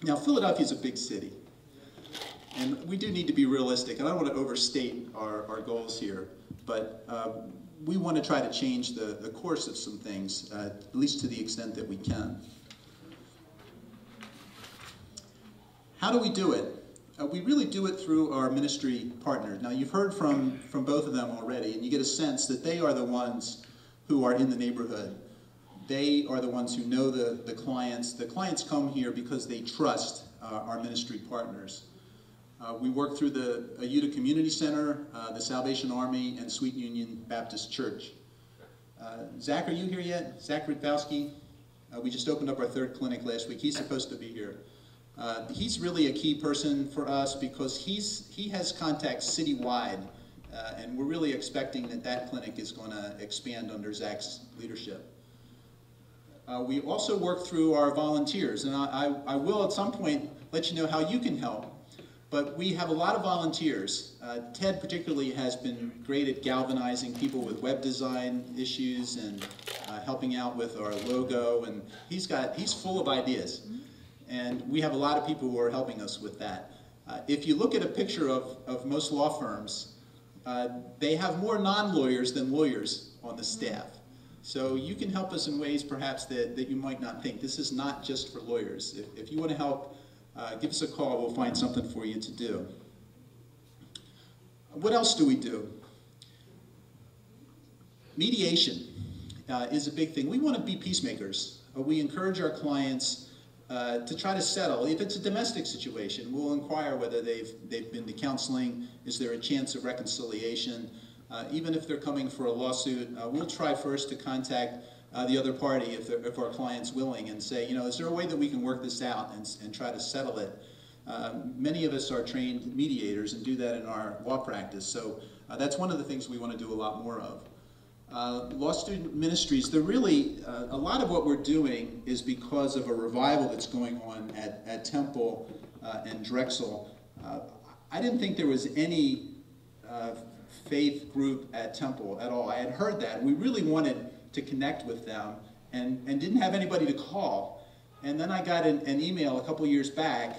Now, Philadelphia is a big city, and we do need to be realistic. And I don't want to overstate our goals here, but we want to try to change the course of some things, at least to the extent that we can. How do we do it? We really do it through our ministry partners. Now, you've heard from both of them already, and you get a sense that they are the ones who are in the neighborhood. They are the ones who know the clients. The clients come here because they trust our ministry partners. We work through the Utah Community Center, the Salvation Army, and Sweet Union Baptist Church. Zach, are you here yet? Zach Rutkowski? We just opened up our 3rd clinic last week. He's supposed to be here. He's really a key person for us because he has contacts citywide, and we're really expecting that clinic is going to expand under Zach's leadership. We also work through our volunteers, and I will at some point let you know how you can help. But we have a lot of volunteers. Ted particularly has been great at galvanizing people with web design issues and helping out with our logo, and he's full of ideas. And we have a lot of people who are helping us with that. If you look at a picture of most law firms, they have more non-lawyers than lawyers on the staff. So you can help us in ways perhaps that you might not think. This is not just for lawyers. If you want to help, give us a call. We'll find something for you to do. What else do we do? Mediation is a big thing. We want to be peacemakers. We encourage our clients to try to settle. If it's a domestic situation, we'll inquire whether they've been to counseling. Is there a chance of reconciliation? Even if they're coming for a lawsuit, we'll try first to contact the other party if our client's willing and say, you know, is there a way that we can work this out and try to settle it? Many of us are trained mediators and do that in our law practice, so that's one of the things we want to do a lot more of. Law student ministries, they're really, a lot of what we're doing is because of a revival that's going on at Temple and Drexel. I didn't think there was any faith group at Temple at all. I had heard that. We really wanted to connect with them and didn't have anybody to call. And then I got an email a couple years back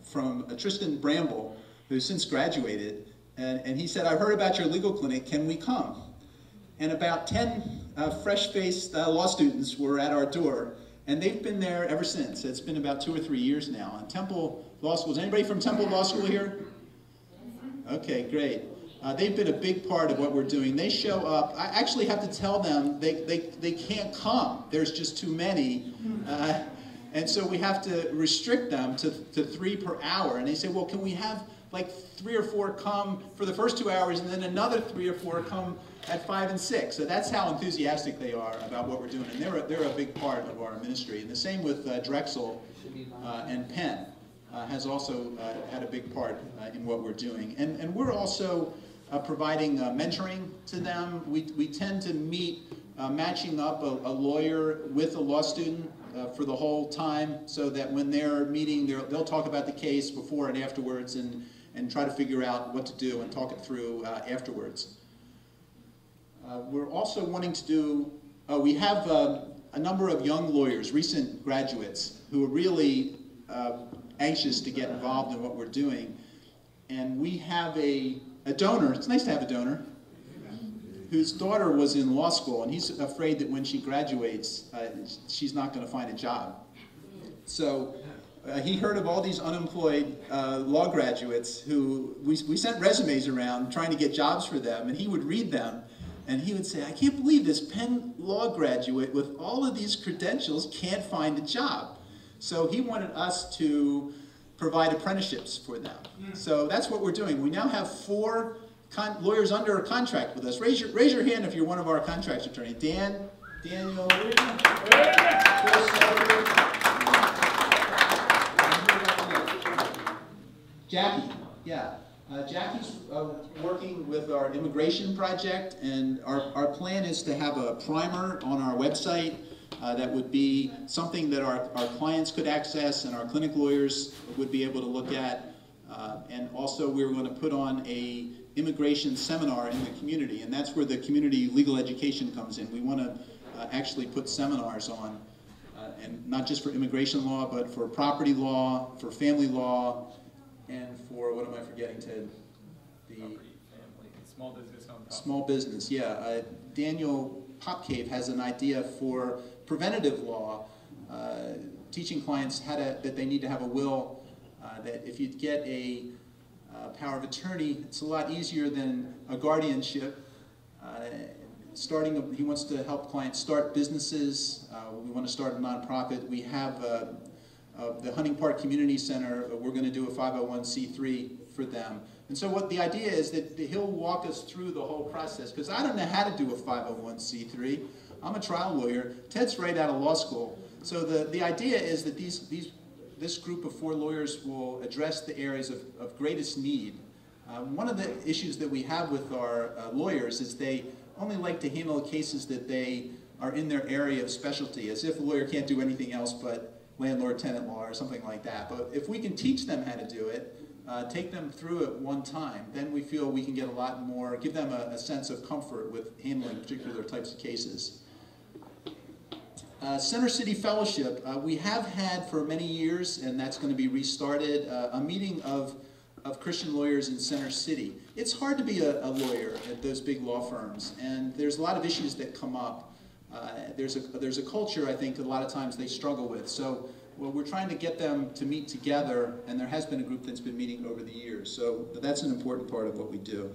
from Tristan Bramble, who's since graduated, and he said, I've heard about your legal clinic, can we come? And about 10 fresh-faced law students were at our door, and they've been there ever since. It's been about 2 or 3 years now. And Temple Law School, is anybody from Temple Law School here? Okay, great. They've been a big part of what we're doing. They show up. I actually have to tell them they can't come. There's just too many. And so we have to restrict them to 3 per hour. And they say, well, can we have like 3 or 4 come for the first 2 hours and then another 3 or 4 come at 5 and 6. So that's how enthusiastic they are about what we're doing. And they're a big part of our ministry. And the same with Drexel and Penn has also had a big part in what we're doing. And we're also providing mentoring to them. We tend to meet matching up a lawyer with a law student for the whole time, so that when they're meeting, they'll talk about the case before and afterwards and try to figure out what to do and talk it through afterwards. We're also wanting to do, we have a number of young lawyers, recent graduates, who are really anxious to get involved in what we're doing. And we have a donor, it's nice to have a donor, whose daughter was in law school, and he's afraid that when she graduates, she's not going to find a job. So he heard of all these unemployed law graduates who, we sent resumes around trying to get jobs for them, and he would read them, and he would say, I can't believe this Penn law graduate with all of these credentials can't find a job. So he wanted us to provide apprenticeships for them. So that's what we're doing. We now have 4 lawyers under a contract with us. Raise your hand if you're one of our contracts attorneys. Daniel, Jackie, yeah. Jackie's working with our immigration project, and our plan is to have a primer on our website that would be something that our clients could access and our clinic lawyers would be able to look at. And also we're going to put on a immigration seminar in the community, and that's where the community legal education comes in. We want to actually put seminars on and not just for immigration law, but for property law, for family law, and for, what am I forgetting, Ted? The property, family, small business on top. Small business, yeah. Daniel Popcave has an idea for preventative law, teaching clients that they need to have a will, that if you get a power of attorney, it's a lot easier than a guardianship. He wants to help clients start businesses. We want to start a nonprofit. We have the Hunting Park Community Center. We're going to do a 501c3 for them. And so what the idea is that he'll walk us through the whole process, because I don't know how to do a 501c3. I'm a trial lawyer. Ted's right out of law school. So the idea is that this group of 4 lawyers will address the areas of greatest need. One of the issues that we have with our lawyers is they only like to handle cases that they are in their area of specialty, as if a lawyer can't do anything else but landlord-tenant law or something like that. But if we can teach them how to do it, take them through it one time, then we feel we can get a lot more, give them a sense of comfort with handling particular types of cases. Center City Fellowship, we have had for many years, and that's going to be restarted, a meeting of Christian lawyers in Center City. It's hard to be a lawyer at those big law firms, and there's a lot of issues that come up. There's a culture, I think, a lot of times they struggle with. So well, we're trying to get them to meet together, and there has been a group that's been meeting over the years. So that's an important part of what we do.